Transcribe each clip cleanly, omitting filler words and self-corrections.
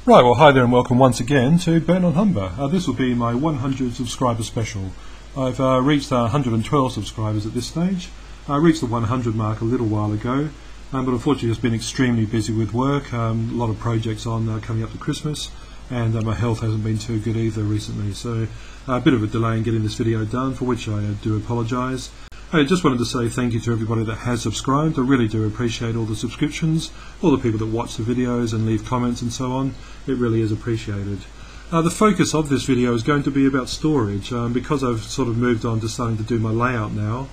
Right, well hi there and welcome once again to Burn on Humber. This will be my 100 subscriber special. I've reached 112 subscribers at this stage. I reached the 100 mark a little while ago, but unfortunately just been extremely busy with work, a lot of projects on coming up to Christmas, and my health hasn't been too good either recently, so a bit of a delay in getting this video done, for which I do apologise. I just wanted to say thank you to everybody that has subscribed. I really do appreciate all the subscriptions, all the people that watch the videos and leave comments and so on. It really is appreciated. The focus of this video is going to be about storage, because I've sort of moved on to starting to do my layout now,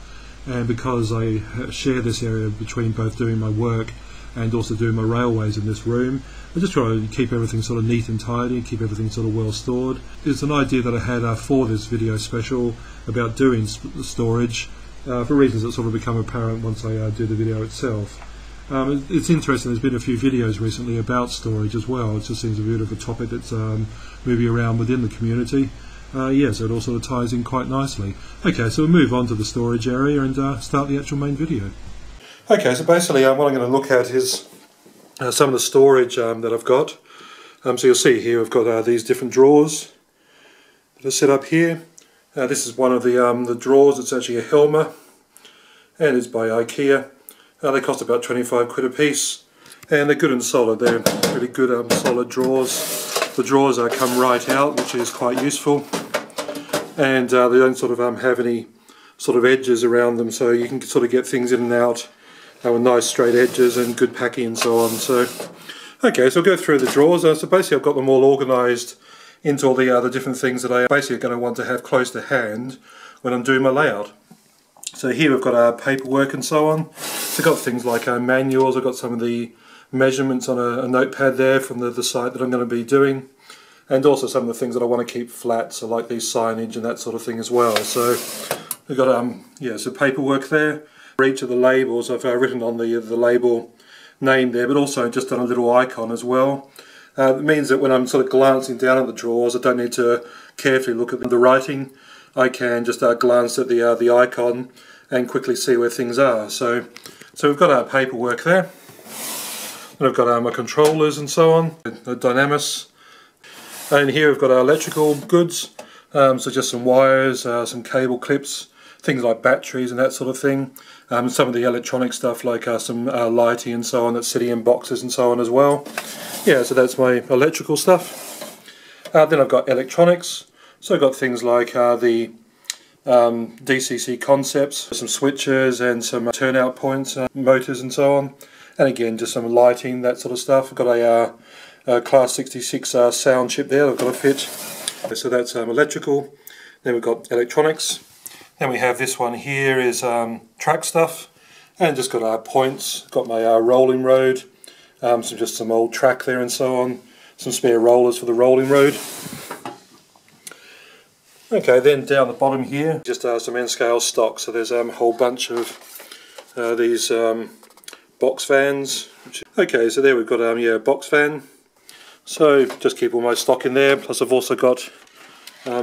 and because I share this area between both doing my work and also doing my railways in this room. I just try to keep everything sort of neat and tidy, keep everything sort of well stored. It's an idea that I had for this video special about doing storage, for reasons that sort of become apparent once I do the video itself. It's interesting, there's been a few videos recently about storage as well. It just seems a bit of a topic that's moving around within the community. So it all sort of ties in quite nicely. Okay, so we'll move on to the storage area and start the actual main video. Okay, so basically what I'm going to look at is some of the storage that I've got. So you'll see here I've got these different drawers that are set up here. This is one of the drawers. It's actually a K.M.R, and it's by IKEA. They cost about 25 quid a piece, and they're good and solid. They're really good solid drawers. The drawers come right out, which is quite useful, and they don't sort of have any sort of edges around them, so you can sort of get things in and out with nice straight edges and good packing and so on. So, okay, so I'll go through the drawers. So basically I've got them all organised into all the different things that I basically going to want to have close to hand when I'm doing my layout. So here we've got paperwork and so on. So I've got things like manuals. I've got some of the measurements on a notepad there from the site that I'm going to be doing, and also some of the things that I want to keep flat, so like these signage and that sort of thing as well. So we've got so paperwork there. For each of the labels I've written on the label name there, but also just done a little icon as well. It means that when I'm sort of glancing down at the drawers, I don't need to carefully look at the writing. I can just glance at the icon and quickly see where things are. So we've got our paperwork there. And I've got my controllers and so on, the dynamis. And here we've got our electrical goods, so just some wires, some cable clips, things like batteries and that sort of thing. Some of the electronic stuff like some lighting and so on that's sitting in boxes and so on as well. Yeah, so that's my electrical stuff. Then I've got electronics. So I've got things like the DCC concepts, some switches and some turnout points, motors and so on. And again, just some lighting, that sort of stuff. I've got a Class 66 sound chip there I've got to fit. So that's electrical. Then we've got electronics. Then we have this one here is track stuff. And just got points. Got my rolling road. Just some old track there and so on. Some spare rollers for the rolling road. Okay, then down the bottom here, just some N-scale stock. So there's a whole bunch of these box fans. Okay, so there we've got a box fan. So just keep all my stock in there. Plus I've also got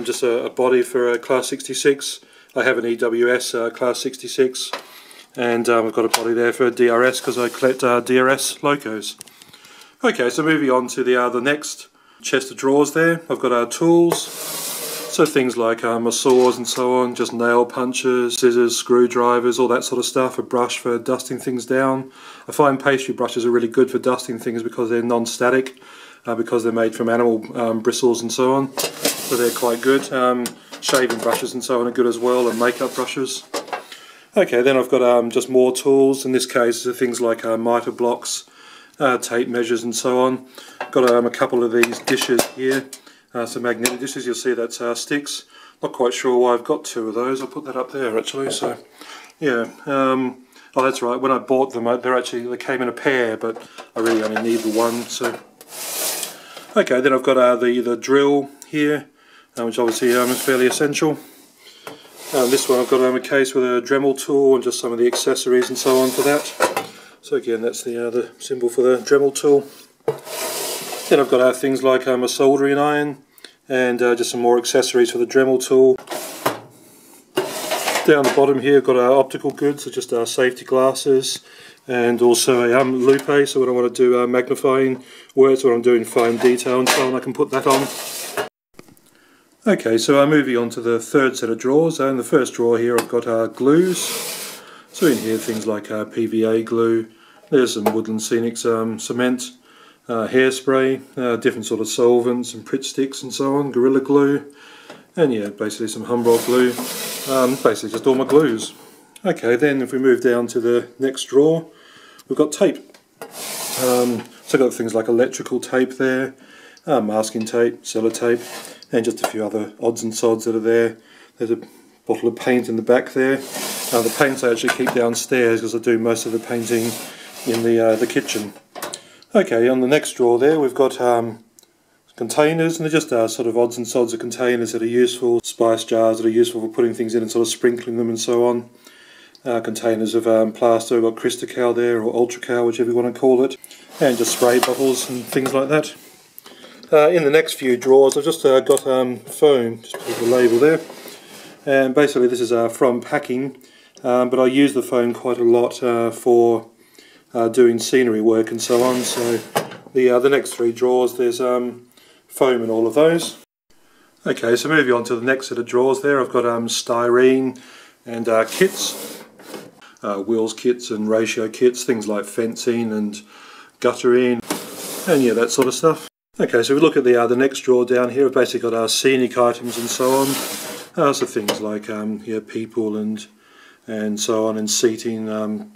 just a body for a Class 66. I have an EWS Class 66, and I've got a body there for a DRS because I collect DRS locos. Okay, so moving on to the next chest of drawers there. I've got tools. So things like my saws and so on, just nail punchers, scissors, screwdrivers, all that sort of stuff, a brush for dusting things down. I find pastry brushes are really good for dusting things because they're non-static, because they're made from animal bristles and so on, so they're quite good. Shaving brushes and so on are good as well, and makeup brushes. Okay, then I've got just more tools. In this case, things like mitre blocks, tape measures and so on. Got a couple of these dishes here. Some magnetic dishes, you'll see that's sticks. Not quite sure why I've got two of those. I'll put that up there actually. So, yeah. Oh, that's right. When I bought them, they came in a pair, but I really only need the one. So, okay. Then I've got the drill here, which obviously is fairly essential. This one I've got a case with a Dremel tool and just some of the accessories and so on for that. So again, that's the symbol for the Dremel tool. Then I've got things like a soldering iron and just some more accessories for the Dremel tool. Down the bottom here, I've got our optical goods, so just our safety glasses, and also a lupe, so when I want to do magnifying work, when I'm doing fine detail and so on, I can put that on. Okay, so I'm moving on to the third set of drawers. In the first drawer here I've got our glues. So in here things like PVA glue, there's some Woodland Scenic cement, hairspray, different sort of solvents and Pritt sticks and so on, Gorilla Glue, and yeah, basically some Humbrol glue, basically just all my glues. Okay, then if we move down to the next drawer, we've got tape. So I've got things like electrical tape there, masking tape, sellotape, and just a few other odds and sods that are there. There's a bottle of paint in the back there. The paints I actually keep downstairs because I do most of the painting in the kitchen. Okay, on the next drawer there we've got containers, and they're just sort of odds and sods of containers that are useful, spice jars that are useful for putting things in and sort of sprinkling them and so on. Containers of plaster, we've got Cristacal there, or Ultracal, whichever you want to call it, and just spray bottles and things like that. In the next few drawers I've just got foam, just put the label there, and basically this is from packing, but I use the foam quite a lot for doing scenery work and so on, so the next three drawers there's foam in all of those. Okay, so moving on to the next set of drawers there, I've got styrene and kits, wheels kits and ratio kits, things like fencing and guttering, and yeah, that sort of stuff. Okay, so we look at the next drawer down here. We've basically got our scenic items and so on. So things like yeah, people and so on, and seating,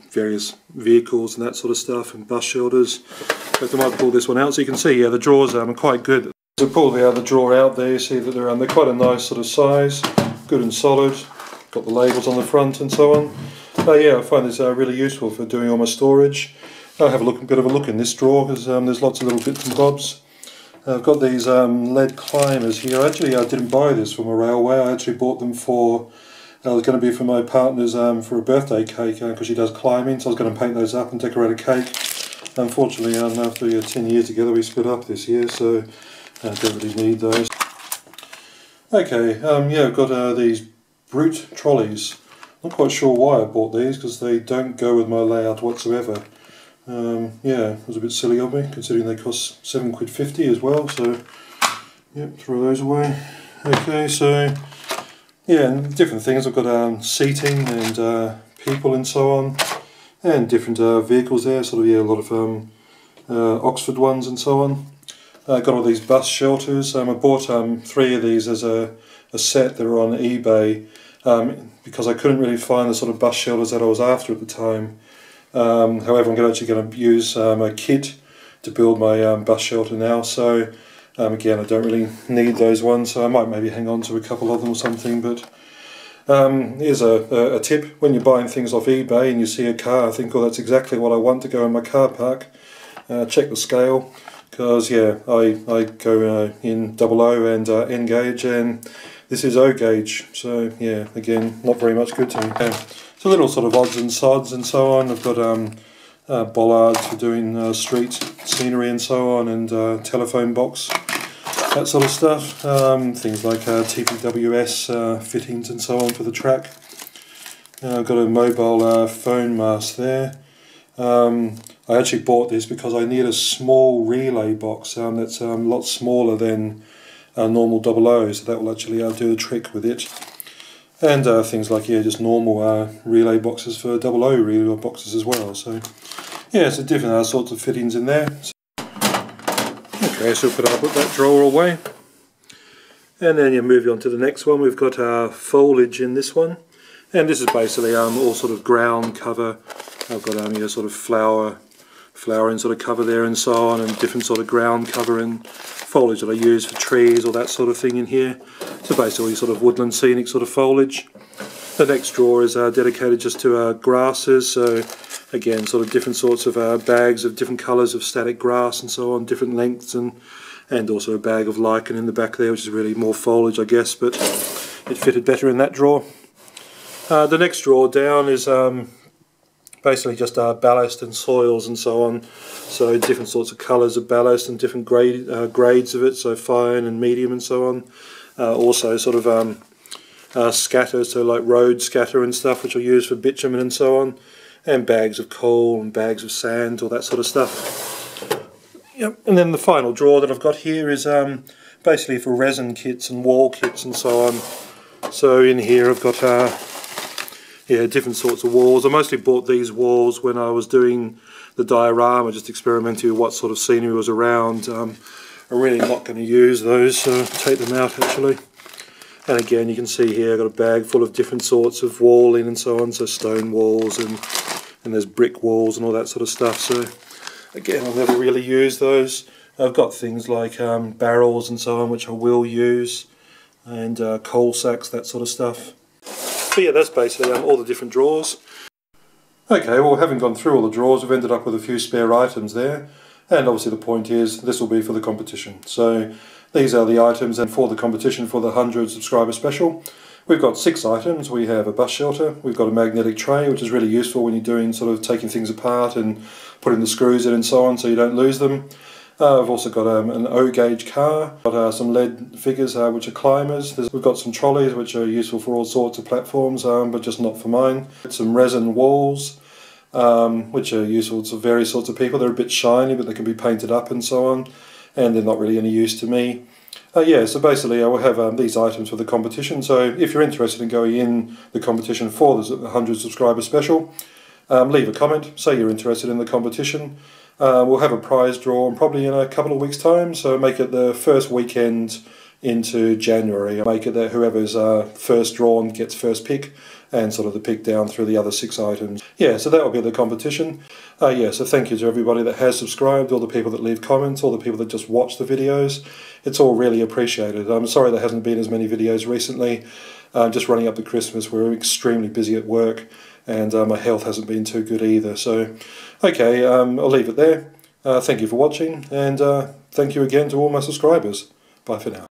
various vehicles and that sort of stuff, and bus shelters. But I might pull this one out so you can see, yeah, the drawers are quite good. So pull the other drawer out there, you see that they're quite a nice sort of size, good and solid. Got the labels on the front and so on. Yeah, I find this really useful for doing all my storage. I'll have a bit of a look in this drawer because there's lots of little bits and bobs. I've got these lead climbers here. Actually, I didn't buy this from a railway. I actually bought them for, it was going to be for my partner's for a birthday cake because she does climbing, so I was going to paint those up and decorate a cake. Unfortunately, after 10 years together, we split up this year, so I don't really need those. Okay, yeah, I've got these Brute trolleys. Not quite sure why I bought these because they don't go with my layout whatsoever. Yeah, it was a bit silly of me considering they cost £7.50 as well, so yep, throw those away. Okay, so yeah, and different things. I've got seating and people and so on, and different vehicles there, sort of, yeah, a lot of Oxford ones and so on. Got all these bus shelters. I bought 3 of these as a set that are on eBay because I couldn't really find the sort of bus shelters that I was after at the time. However, I'm actually going to use a kit to build my bus shelter now, so again, I don't really need those ones, so I might maybe hang on to a couple of them or something. But here's a tip: when you're buying things off eBay and you see a car, think, oh, that's exactly what I want to go in my car park. Check the scale, because yeah, I go in 00 and N-gauge, and this is O-gauge, so yeah, again, not very much good to me. So little sort of odds and sods and so on. I've got bollards for doing street scenery and so on, and telephone box, that sort of stuff. Things like TPWS fittings and so on for the track. I've got a mobile phone mast there. I actually bought this because I need a small relay box that's a lot smaller than a normal 00, so that will actually do the trick with it. And things like, yeah, just normal relay boxes for 00 relay boxes as well. So yeah, so different sorts of fittings in there. Okay, so I'll put that drawer away. And then you move on to the next one. We've got our foliage in this one. And this is basically all sort of ground cover. I've got you know, sort of flowering sort of cover there and so on, and different sort of ground cover and foliage that I use for trees or that sort of thing in here. So basically sort of woodland scenic sort of foliage. The next drawer is dedicated just to grasses, so again sort of different sorts of bags of different colours of static grass and so on, different lengths, and also a bag of lichen in the back there, which is really more foliage I guess, but it fitted better in that drawer. The next drawer down is basically just ballast and soils and so on, so different sorts of colours of ballast and different grades of it, so fine and medium and so on. Also sort of scatter, so like road scatter and stuff, which I'll use for bitumen and so on, and bags of coal and bags of sand, all that sort of stuff. Yep. And then the final drawer that I've got here is basically for resin kits and wall kits and so on. So in here I've got different sorts of walls. I mostly bought these walls when I was doing the diorama, just experimenting with what sort of scenery was around. I'm really not going to use those, so take them out actually. And again, you can see here I've got a bag full of different sorts of walling and so on, so stone walls and there's brick walls and all that sort of stuff. So again, I'll never really use those. I've got things like barrels and so on, which I will use, and coal sacks, that sort of stuff. But yeah, that's basically all the different drawers. Okay, well, having gone through all the drawers, we've ended up with a few spare items there. And obviously the point is, this will be for the competition. So these are the items and for the competition for the 100 subscriber special. We've got 6 items. We have a bus shelter, we've got a magnetic tray, which is really useful when you're doing sort of taking things apart and putting the screws in and so on, so you don't lose them. I've also got an O-gauge car, got some lead figures which are climbers. We've got some trolleys which are useful for all sorts of platforms, but just not for mine. Some resin walls, which are useful to various sorts of people. They're a bit shiny, but they can be painted up and so on, and they're not really any use to me. So basically I will have these items for the competition. So if you're interested in going in the competition for the 100 subscriber special, leave a comment, say you're interested in the competition. We'll have a prize draw probably in a couple of weeks' time, so make it the first weekend into January. Make it that whoever's first drawn gets first pick, and sort of the pick down through the other 6 items. Yeah, so that will be the competition. So thank you to everybody that has subscribed, all the people that leave comments, all the people that just watch the videos. It's all really appreciated. I'm sorry there hasn't been as many videos recently. Just running up to Christmas, we're extremely busy at work, and my health hasn't been too good either. So, okay, I'll leave it there. Thank you for watching, and thank you again to all my subscribers. Bye for now.